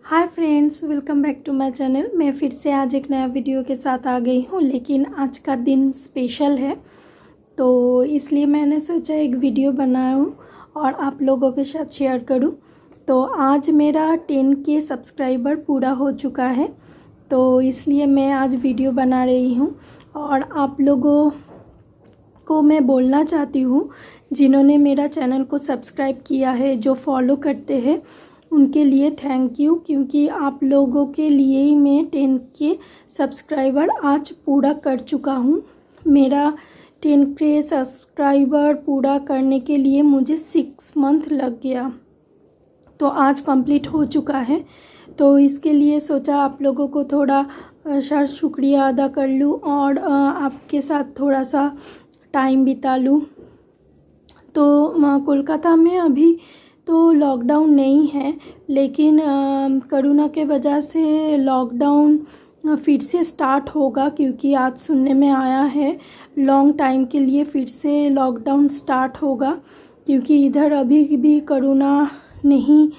Hi friends, welcome back to my channel. मैं फिर से आज एक नया वीडियो के साथ आ गई हूँ, लेकिन आज का दिन स्पेशल है तो इसलिए मैंने सोचा एक वीडियो बनाऊँ और आप लोगों के साथ शेयर करूँ। तो आज मेरा 10K सब्सक्राइबर पूरा हो चुका है, तो इसलिए मैं आज वीडियो बना रही हूँ। और आप लोगों को मैं बोलना चाहती हूँ, जिन्होंने मेरा चैनल को सब्सक्राइब किया है, जो फॉलो करते हैं, उनके लिए थैंक यू, क्योंकि आप लोगों के लिए ही मैं 10K सब्सक्राइबर आज पूरा कर चुका हूँ। मेरा 10K सब्सक्राइबर पूरा करने के लिए मुझे 6 मंथ लग गया, तो आज कंप्लीट हो चुका है। तो इसके लिए सोचा आप लोगों को थोड़ा सा शुक्रिया अदा कर लूँ और आपके साथ थोड़ा सा टाइम बिता लूँ। तो कोलकाता में अभी तो लॉकडाउन नहीं है, लेकिन कोरोना के वजह से लॉकडाउन फिर से स्टार्ट होगा, क्योंकि आज सुनने में आया है लॉन्ग टाइम के लिए फिर से लॉकडाउन स्टार्ट होगा, क्योंकि इधर अभी भी कोरोना नहीं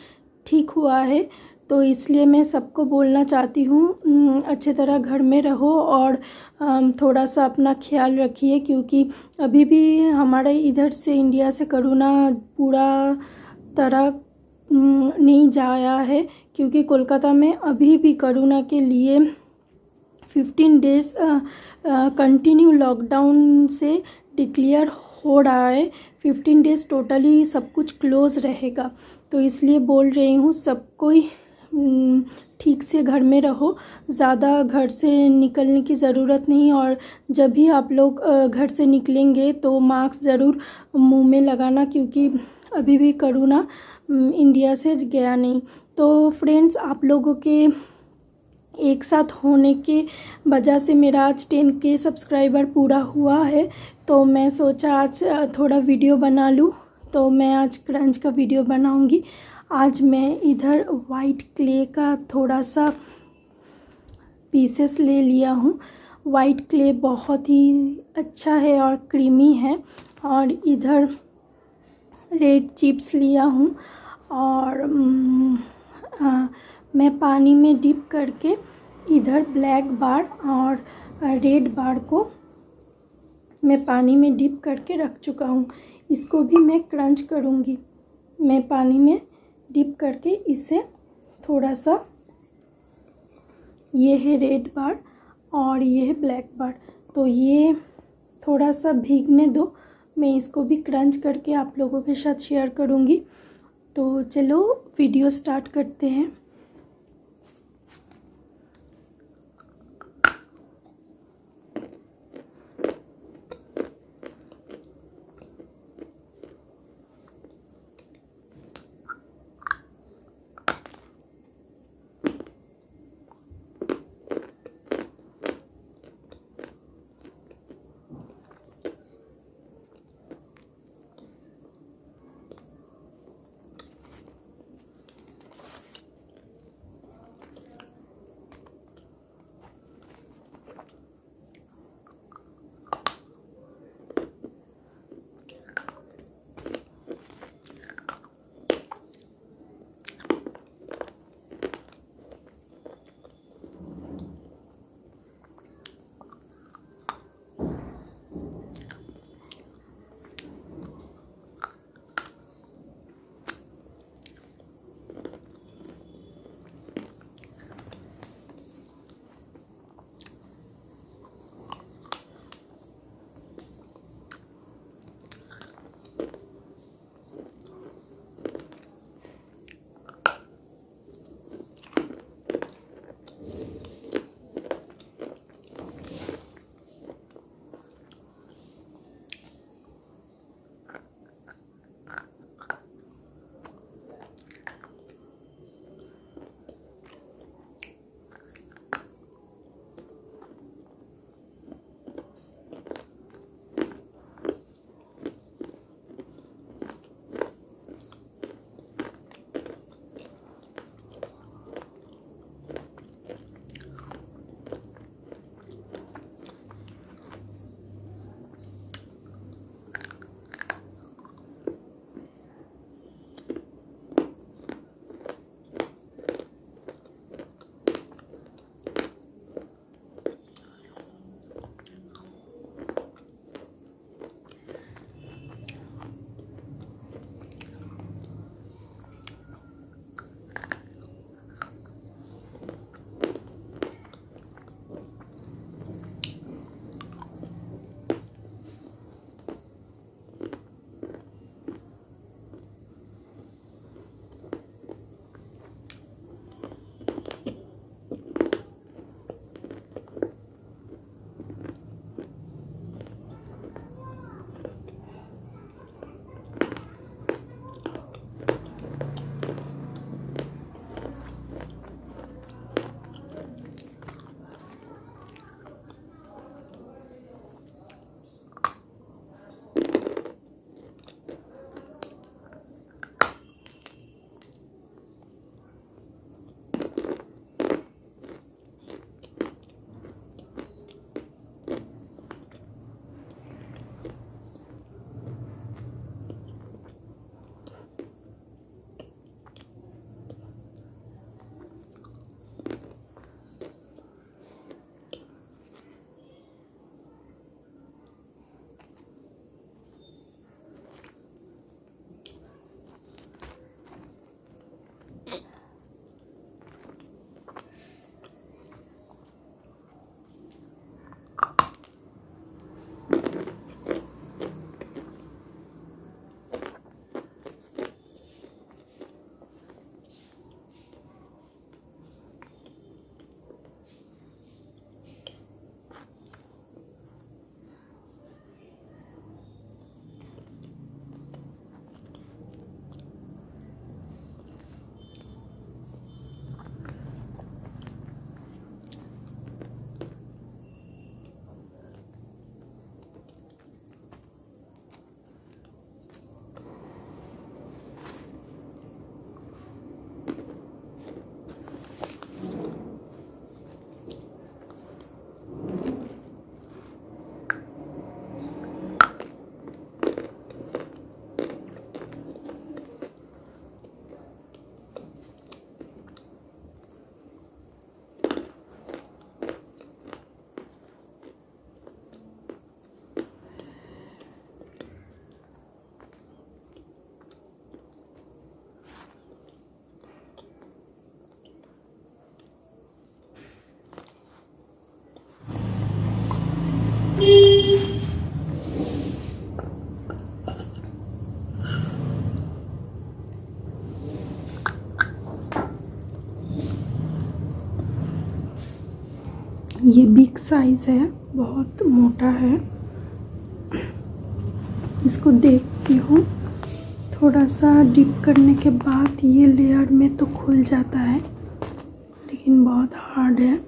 ठीक हुआ है। तो इसलिए मैं सबको बोलना चाहती हूँ, अच्छे तरह घर में रहो और थोड़ा सा अपना ख्याल रखिए, क्योंकि अभी भी हमारे इधर से इंडिया से कोरोना पूरा तरह नहीं जाया है, क्योंकि कोलकाता में अभी भी कोरोना के लिए 15 डेज़ कंटिन्यू लॉकडाउन से डिक्लेयर हो रहा है। 15 डेज़ टोटली सब कुछ क्लोज़ रहेगा। तो इसलिए बोल रही हूँ सबको ठीक से घर में रहो, ज़्यादा घर से निकलने की ज़रूरत नहीं। और जब भी आप लोग घर से निकलेंगे तो मास्क ज़रूर मुंह में लगाना, क्योंकि अभी भी कोरोना इंडिया से गया नहीं। तो फ्रेंड्स, आप लोगों के एक साथ होने के वजह से मेरा आज 10K सब्सक्राइबर पूरा हुआ है, तो मैं सोचा आज थोड़ा वीडियो बना लूँ। तो मैं आज क्रंच का वीडियो बनाऊँगी। आज मैं इधर वाइट क्ले का थोड़ा सा पीसेस ले लिया हूँ। वाइट क्ले बहुत ही अच्छा है और क्रीमी है। और इधर रेड चिप्स लिया हूँ और मैं पानी में डिप करके इधर ब्लैक बार और रेड बार को मैं पानी में डिप करके रख चुका हूँ। इसको भी मैं क्रंच करूँगी। मैं पानी में डिप करके इसे थोड़ा सा, ये है रेड बार और ये है ब्लैक बार, तो ये थोड़ा सा भीगने दो। मैं इसको भी क्रंच करके आप लोगों के साथ शेयर करूँगी। तो चलो वीडियो स्टार्ट करते हैं। ये बिग साइज़ है, बहुत मोटा है। इसको देखती हूँ, थोड़ा सा डिप करने के बाद ये लेयर में तो खुल जाता है, लेकिन बहुत हार्ड है।